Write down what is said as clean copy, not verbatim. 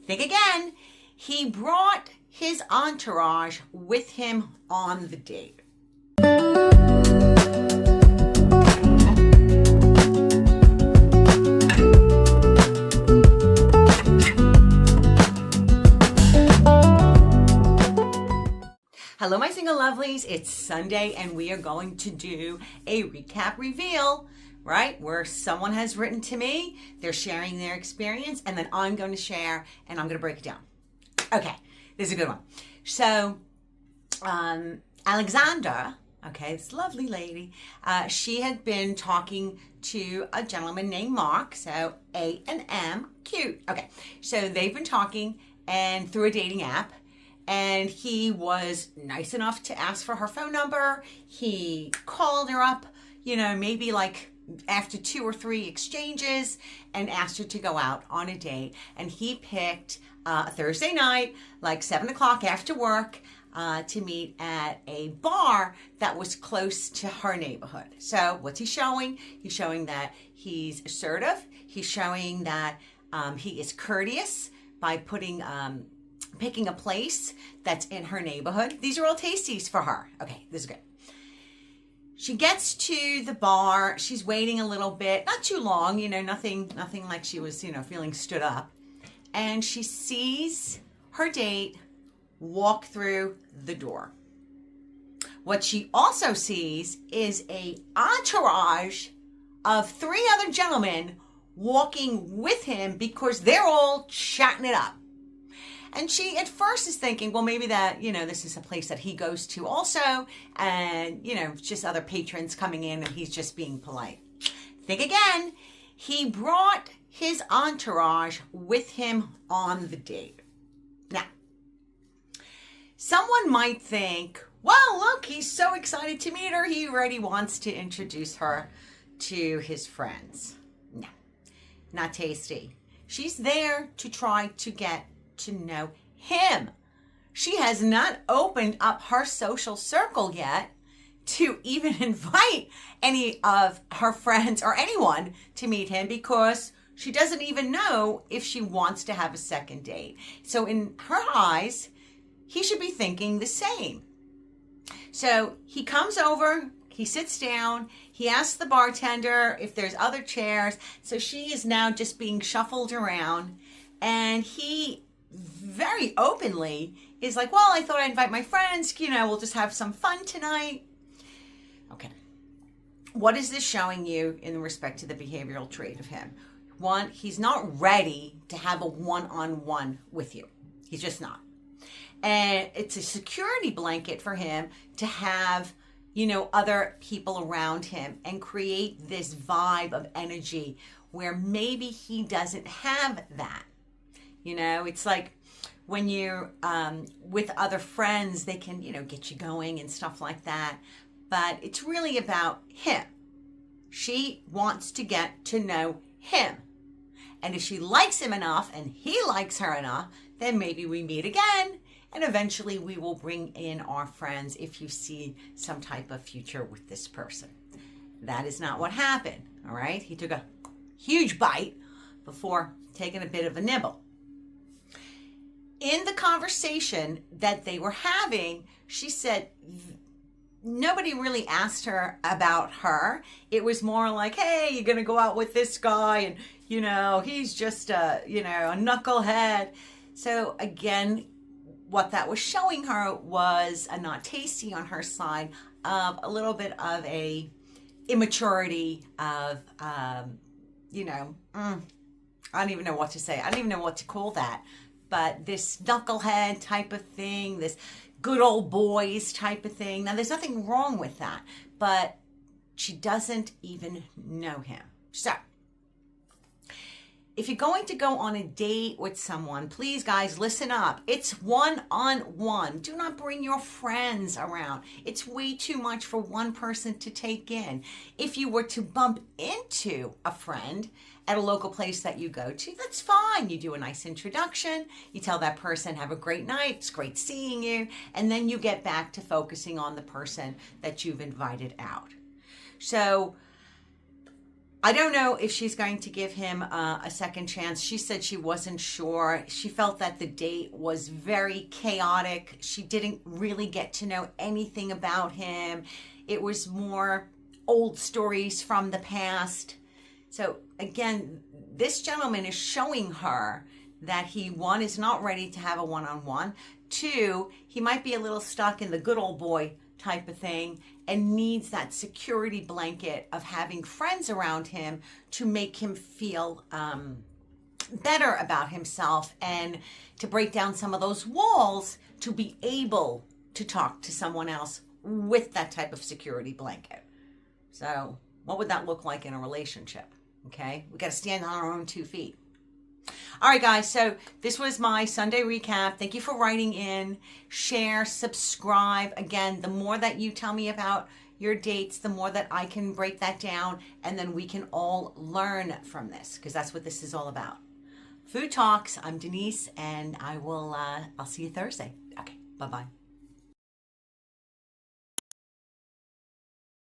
Think again. He brought his entourage with him on the date. Hello, my single lovelies. It's Sunday and we are going to do a recap reveal, right? Where someone has written to me, they're sharing their experience, and then I'm going to share and I'm going to break it down. Okay, this is a good one. So, Alexandra, okay, this lovely lady, she had been talking to a gentleman named Mark, so A and M, cute. Okay, so they've been talking and through a dating app. And he was nice enough to ask for her phone number. He called her up, maybe like after 2 or 3 exchanges and asked her to go out on a date. And he picked a Thursday night, like 7 o'clock after work, to meet at a bar that was close to her neighborhood. So what's he showing? He's showing that he's assertive. He's showing that he is courteous by picking a place that's in her neighborhood. These are all tasties for her. Okay, this is good. She gets to the bar. She's waiting a little bit, not too long, nothing like she was, feeling stood up. And she sees her date walk through the door. What she also sees is a entourage of 3 other gentlemen walking with him because they're all chatting it up. And she at first is thinking, well, maybe that, this is a place that he goes to also. And, just other patrons coming in and he's just being polite. Think again. He brought his entourage with him on the date. Now, someone might think, well, look, he's so excited to meet her. He already wants to introduce her to his friends. No, not tasty. She's there to try to get to know him. She has not opened up her social circle yet to even invite any of her friends or anyone to meet him because she doesn't even know if she wants to have a second date. So in her eyes, he should be thinking the same. So he comes over, he sits down, he asks the bartender if there's other chairs. So she is now just being shuffled around, and he very openly is like, well, I thought I'd invite my friends, we'll just have some fun tonight. Okay. What is this showing you in respect to the behavioral trait of him? 1, he's not ready to have a one-on-one with you. He's just not. And it's a security blanket for him to have, other people around him and create this vibe of energy where maybe he doesn't have that. It's like when you're with other friends, they can, get you going and stuff like that. But it's really about him. She wants to get to know him. And if she likes him enough and he likes her enough, then maybe we meet again. And eventually we will bring in our friends if you see some type of future with this person. That is not what happened. All right. He took a huge bite before taking a bit of a nibble. In the conversation that they were having, she said nobody really asked her about her. It was more like, hey, you're going to go out with this guy and, he's just a knucklehead. So again, what that was showing her was a not tasty on her side of a little bit of a immaturity of, I don't even know what to say. I don't even know what to call that. But this knucklehead type of thing, this good old boys type of thing. Now, there's nothing wrong with that, but she doesn't even know him. So, if you're going to go on a date with someone, please, guys, listen up. It's one-on-one. Do not bring your friends around. It's way too much for one person to take in. If you were to bump into a friend at a local place that you go to, that's fine. You do a nice introduction. You tell that person, have a great night. It's great seeing you. And then you get back to focusing on the person that you've invited out. So I don't know if she's going to give him a second chance. She said she wasn't sure. She felt that the date was very chaotic. She didn't really get to know anything about him. It was more old stories from the past. So again, this gentleman is showing her that he, one, is not ready to have a one-on-one. Two, he might be a little stuck in the good old boy type of thing and needs that security blanket of having friends around him to make him feel better about himself and to break down some of those walls to be able to talk to someone else with that type of security blanket. So what would that look like in a relationship? Okay, we got to stand on our own 2 feet. All right, guys, so this was my Sunday recap. Thank you for writing in. Share, subscribe. Again, the more that you tell me about your dates, the more that I can break that down, and then we can all learn from this, because that's what this is all about. Food Talks. I'm Denise, and I'll see you Thursday. Okay, bye-bye.